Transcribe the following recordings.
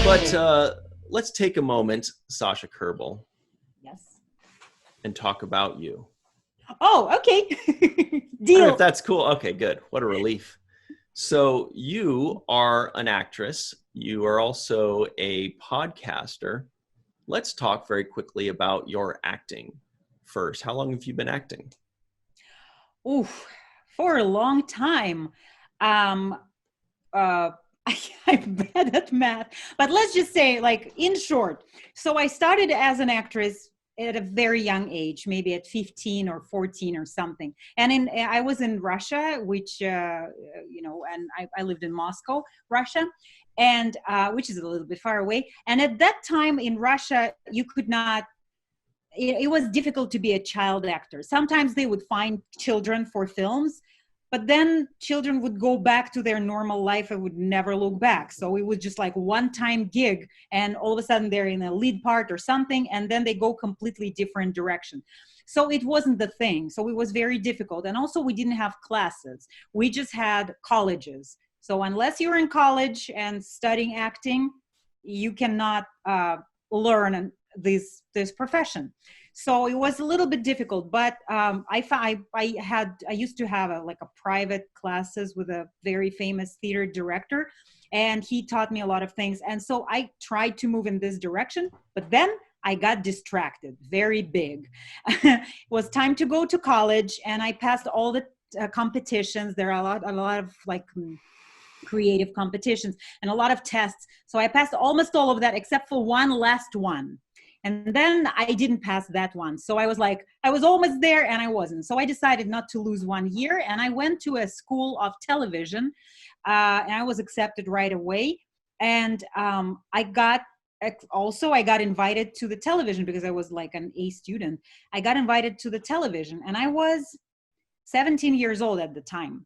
But let's take a moment, Sasha Kerbel, Yes. and talk about you. Oh, okay. I don't know Deal. if that's cool. Okay, good. What a relief. So you are an actress. You are also a podcaster. Let's talk very quickly about your acting first. How long have you been acting? Oof, for a long time. Um, uh, I'm bad at math, but let's just say, like, in short. So I started as an actress at a very young age, maybe at 15 or 14 or something. And I was in Russia, which, and I lived in Moscow, Russia, and which is a little bit far away. And at that time in Russia, you could not, it was difficult to be a child actor. Sometimes they would find children for films, but then children would go back to their normal life and would never look back. So it was just like one-time gig, and all of a sudden they're in a lead part or something, and then they go completely different direction. So it wasn't the thing. So it was very difficult. And also we didn't have classes. We just had colleges. So unless you're in college and studying acting, you cannot learn this profession. So it was a little bit difficult, but I used to have a private classes with a very famous theater director, and he taught me a lot of things. And so I tried to move in this direction, but then I got distracted very big. It was time to go to college, and I passed all the competitions. There are a lot of creative competitions and a lot of tests. So I passed almost all of that except for one last one. And then I didn't pass that one. So I was almost there and I wasn't. So I decided not to lose 1 year. And I went to a school of television and I was accepted right away. And I got invited to the television because I was like an A student. I got invited to the television and I was 17 years old at the time.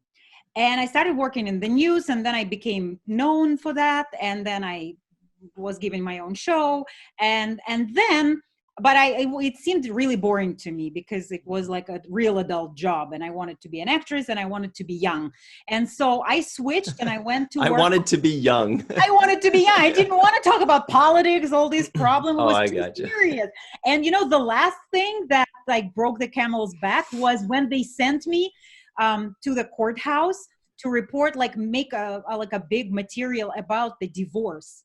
And I started working in the news, and then I became known for that. And then I was given my own show, and then, but it seemed really boring to me because it was like a real adult job, and I wanted to be an actress, and I wanted to be young. And so I switched, and I went to. I wanted to be young. I wanted to be young. I didn't want to talk about politics, all these problems. It was too serious. And the last thing that broke the camel's back was when they sent me to the courthouse to report, make a big material about the divorce.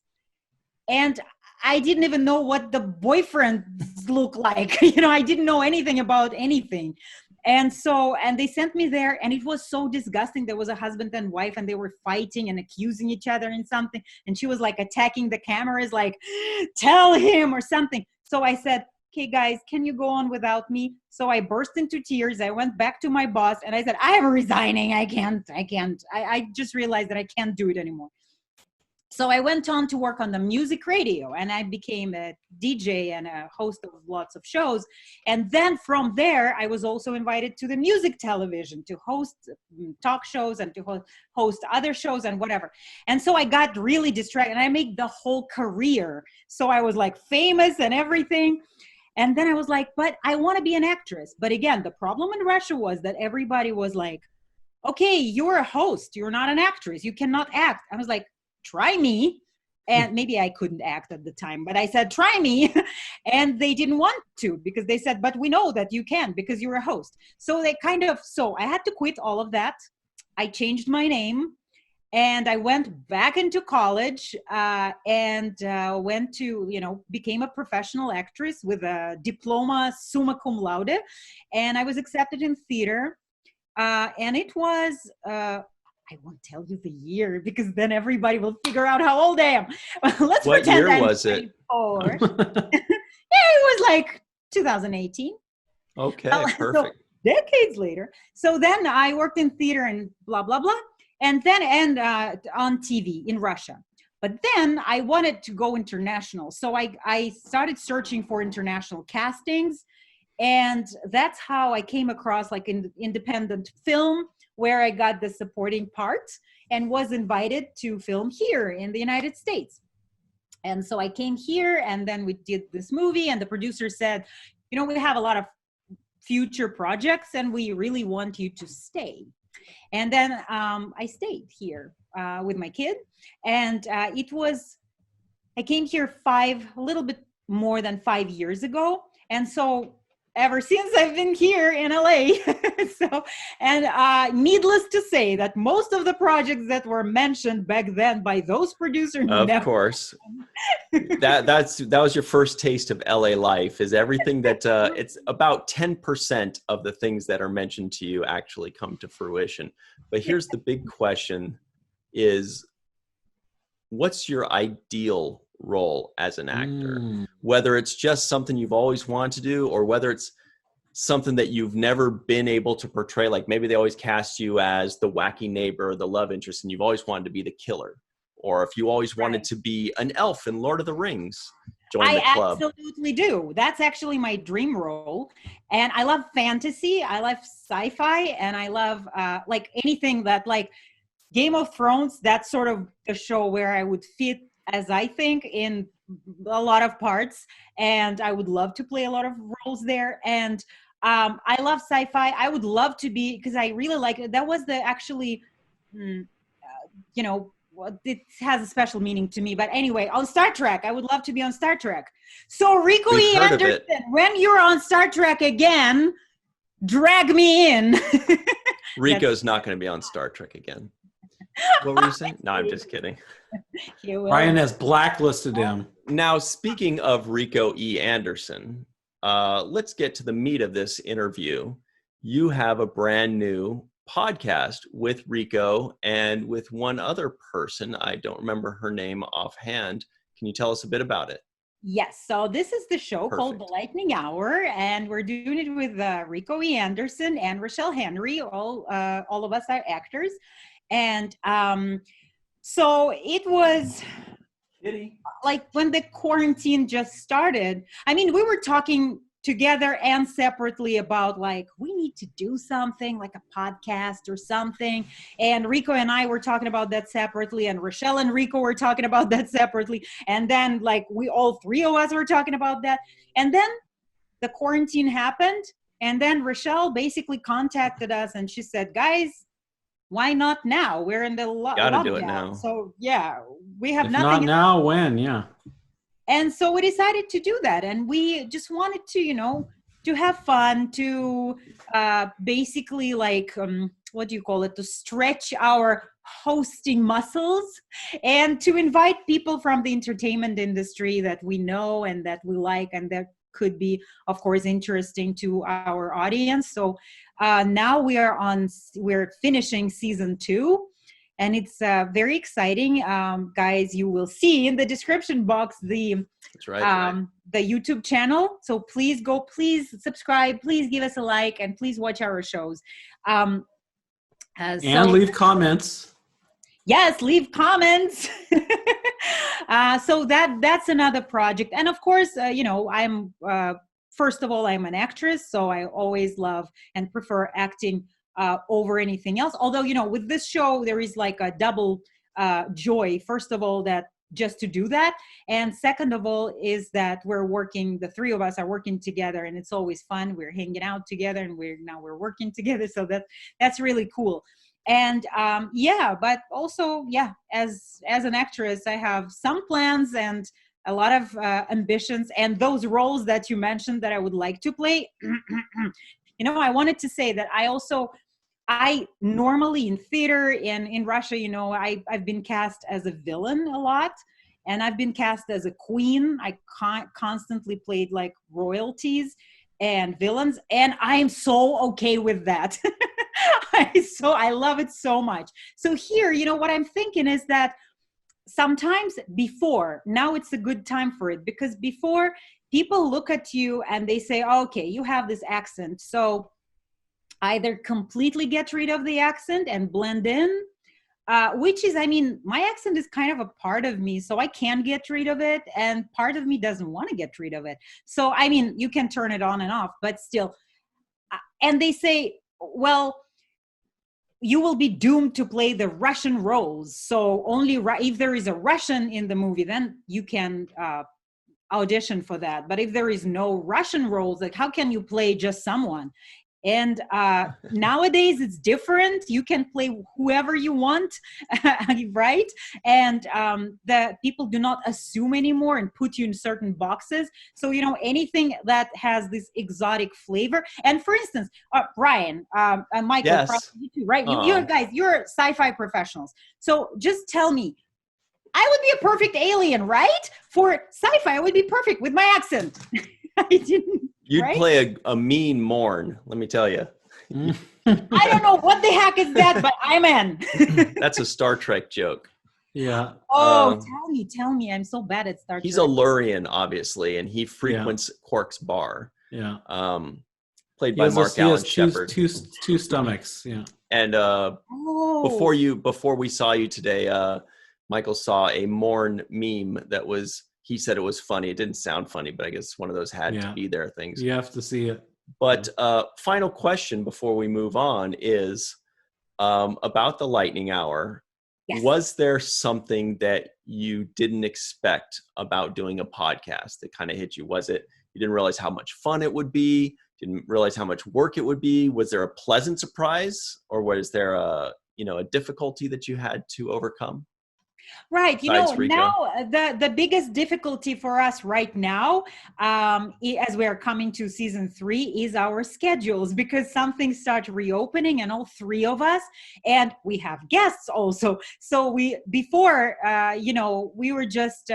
And I didn't even know what the boyfriends look like. I didn't know anything about anything. And they sent me there, and it was so disgusting. There was a husband and wife, and they were fighting and accusing each other in something. And she was attacking the cameras, tell him or something. So I said, okay, guys, can you go on without me? So I burst into tears. I went back to my boss and I said, I am resigning. I can't. I just realized that I can't do it anymore. So I went on to work on the music radio, and I became a DJ and a host of lots of shows. And then from there, I was also invited to the music television to host talk shows and to host other shows and whatever. And so I got really distracted, and I made the whole career. So I was famous and everything. And then I was like, but I want to be an actress. But again, the problem in Russia was that everybody was like, okay, you're a host. You're not an actress. You cannot act. I was like, try me. And maybe I couldn't act at the time, but I said, try me. And they didn't want to, because they said, but we know that you can because you're a host. So I had to quit all of that. I changed my name. And I went back into college and went to, became a professional actress with a diploma summa cum laude. And I was accepted in theater. And it was, I won't tell you the year because then everybody will figure out how old I am. Let's what pretend year I'm was it? 24. Yeah, it was 2018. Okay, perfect. So decades later. So then I worked in theater and blah, blah, blah. And on TV in Russia. But then I wanted to go international. So I started searching for international castings. And that's how I came across independent film, where I got the supporting part and was invited to film here in the United States. And so I came here, and then we did this movie, and the producer said, we have a lot of future projects and we really want you to stay. And then I stayed here with my kid, and it was I came here a little bit more than 5 years ago. And so ever since I've been here in LA. So, and needless to say that most of the projects that were mentioned back then by those producers Of never. course. that was your first taste of LA life, is everything that it's about 10% of the things that are mentioned to you actually come to fruition. But here's the big question is, what's your ideal role as an actor? Whether it's just something you've always wanted to do, or whether it's something that you've never been able to portray, like maybe they always cast you as the wacky neighbor or the love interest and you've always wanted to be the killer. Or if you always wanted to be an elf in Lord of the Rings, join the club. I absolutely do. That's actually my dream role. And I love fantasy. I love sci-fi. And I love like anything that, like Game of Thrones, that's sort of a show where I would fit, as I think, in a lot of parts. And I would love to play a lot of roles there. And I love sci-fi. I would love to be, because I really like it. That was the actually, you know, it has a special meaning to me. But anyway, on Star Trek, I would love to be on Star Trek. So Rico E. Anderson, when you're on Star Trek again, drag me in. Rico's not going to be on Star Trek again. What were you saying? No, I'm just kidding. Ryan has blacklisted him. Now, speaking of Rico E. Anderson, let's get to the meat of this interview. You have a brand new podcast with Rico and with one other person. I don't remember her name offhand. Can you tell us a bit about it? Yes. So this is the show called The Lightning Hour, and we're doing it with Rico E. Anderson and Rochelle Henry. All of us are actors. And so it was like when the quarantine just started. I mean, we were talking together and separately about, like, we need to do something like a podcast or something. And Rico and I were talking about that separately, and Rochelle and Rico were talking about that separately. And then, like, we all three of us were talking about that. And then the quarantine happened. And then Rochelle basically contacted us and she said, guys, why not now? We're in the lockdown. Gotta do it now. So yeah, we have If nothing. Not now, when? Yeah. And so we decided to do that. And we just wanted to, you know, to have fun, to basically, like, what do you call it? To stretch our hosting muscles and to invite people from the entertainment industry that we know and that we like and that could be, of course, interesting to our audience. So now we're finishing season 2. And it's very exciting. Guys, you will see in the description box the YouTube channel. So please subscribe, please give us a like, and please watch our shows. And leave comments. Yes, leave comments. So that's another project. And of course, you know, I'm first of all, I'm an actress, so I always love and prefer acting over anything else. Although, you know, with this show, there is like a double joy. First of all, that just to do that. And second of all, is that the three of us are working together, and it's always fun. We're hanging out together, and we're working together. So that's really cool. And but also, as an actress, I have some plans and a lot of ambitions, and those roles that you mentioned that I would like to play. You know, I wanted to say that I normally in theater and in Russia, you know, I've been cast as a villain a lot, and I've been cast as a queen. I constantly played like royalties and villains, and I am so okay with that. I love it so much. So here, you know, what I'm thinking is that sometimes now it's a good time for it, because before, people look at you and they say, okay, you have this accent. So either completely get rid of the accent and blend in, which is, I mean, my accent is kind of a part of me, so I can get rid of it. And part of me doesn't want to get rid of it. So, I mean, you can turn it on and off, but still. And they say, well, you will be doomed to play the Russian roles. So only if there is a Russian in the movie, then you can audition for that. But if there is no Russian roles, like, how can you play just someone? And nowadays it's different. You can play whoever you want, right? And the people do not assume anymore and put you in certain boxes. So, anything that has this exotic flavor. And for instance, Ryan and Michael, Yes. probably you too, right? You guys, you're sci-fi professionals. So just tell me, I would be a perfect alien, right? For sci-fi, I would be perfect with my accent. You'd right? play a mean Morn, let me tell you. I don't know what the heck is that, but I'm in. That's a Star Trek joke. Yeah. Oh, tell me. I'm so bad at Star Trek. He's a Lurian, obviously, and he frequents Quark's bar. Yeah. Played by Mark Allen Shepard. Two stomachs. Yeah. And before we saw you today, Michael saw a Morn meme that he said it was funny. It didn't sound funny, but I guess it's one of those had to be there things. You have to see it. But final question before we move on is about the lightning hour. Yes. Was there something that you didn't expect about doing a podcast that kind of hit you? Was it you didn't realize how much fun it would be? Didn't realize how much work it would be? Was there a pleasant surprise, or was there a difficulty that you had to overcome? Right. Now the biggest difficulty for us right now, as we are coming to season 3, is our schedules, because some things start reopening, and all 3 of us, and we have guests also. So we were just,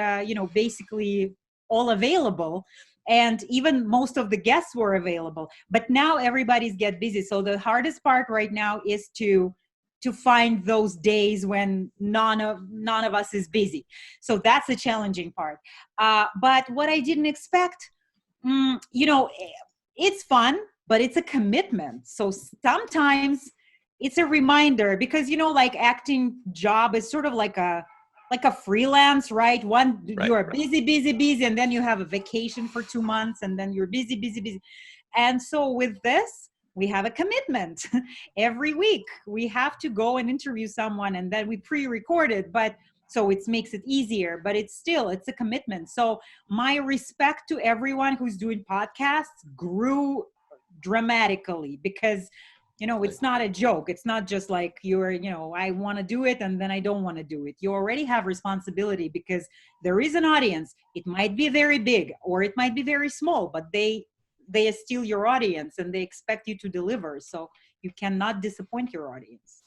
basically all available. And even most of the guests were available, but now everybody's get busy. So the hardest part right now is to find those days when none of us is busy. So that's the challenging part. But what I didn't expect, it's fun, but it's a commitment. So sometimes it's a reminder, because, like acting job is sort of like a freelance, right? You are busy, and then you have a vacation for 2 months, and then you're busy. And so with this, we have a commitment. Every week we have to go and interview someone, and then we pre-record it, but so it makes it easier, but it's a commitment. So my respect to everyone who's doing podcasts grew dramatically, because it's not a joke. It's not just like I want to do it and then I don't want to do it. You already have responsibility, because there is an audience. It might be very big or it might be very small, but they are still your audience, and they expect you to deliver. So you cannot disappoint your audience.